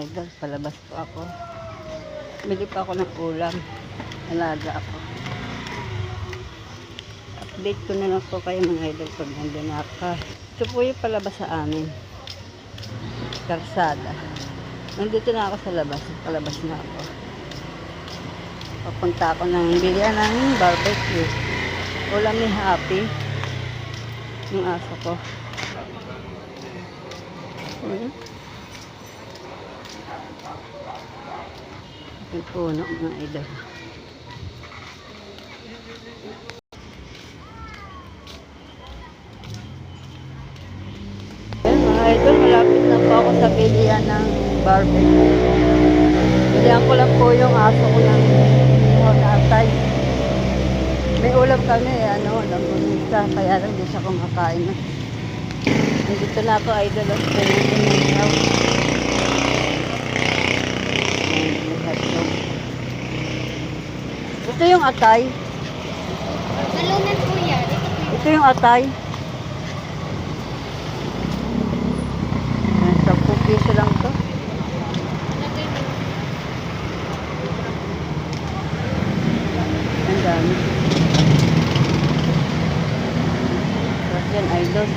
idol, palabas po ako. Bili pa ako ng ulam. Alaga ako. Update ko na lang po kayo mga idol pag nandun ako. Ito po yung palabas sa amin. Karsada. Nandito na ako sa labas. Palabas na ako. Papunta ako ng bilihan ng barbecue. Ulam ni Happy. Yung aso ko. Yung puno mga idol. Ayan mga idol, malapit na po ako sa bilihan ng barbecue. Bilihan ko lang po yung aso ko ng atay. May ulam kami, langgunisa, kaya lang di siya kumakain na. Nandito na ako idol, ito yung atay. Malunan po yan. Ito yung atay. 10 piso lang to. Ang dami. Tapos yan, idol.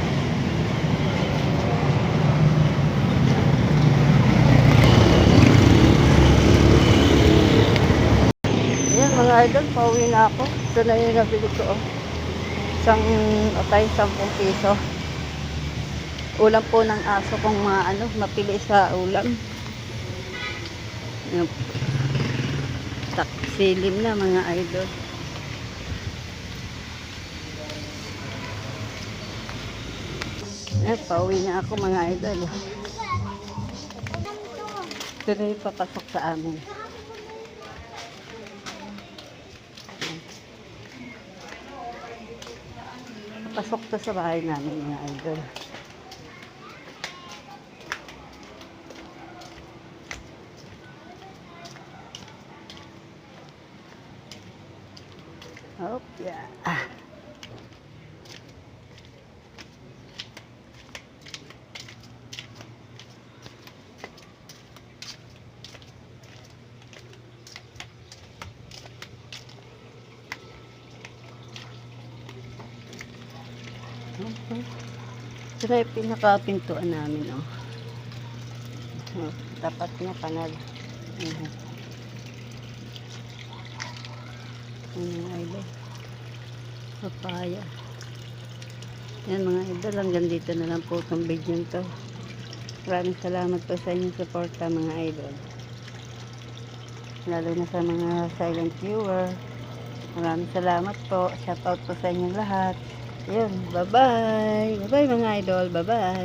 Ayan mga idol, pauwi na ako. Ito na yung nabili ko. Isang atay, 10 piso. Ulam po ng aso kung mapili sa ulam. Silim na mga idol. Pauwi na ako mga idol. Ito na yung papasok sa amin. Papasok to sa bahay namin mga idol. Oh, yeah. Okay. Ito na yung pinakapintuan namin, oh. Tapat na kanal. Mga idol, papaya. Yan mga idol, hanggang dito na lang po itong video nito. Maraming salamat po sa inyong suporta mga idol, lalo na sa mga silent viewer. Maraming salamat po. Shout out po sa inyong lahat. Yun, bye bye mga idol, bye bye.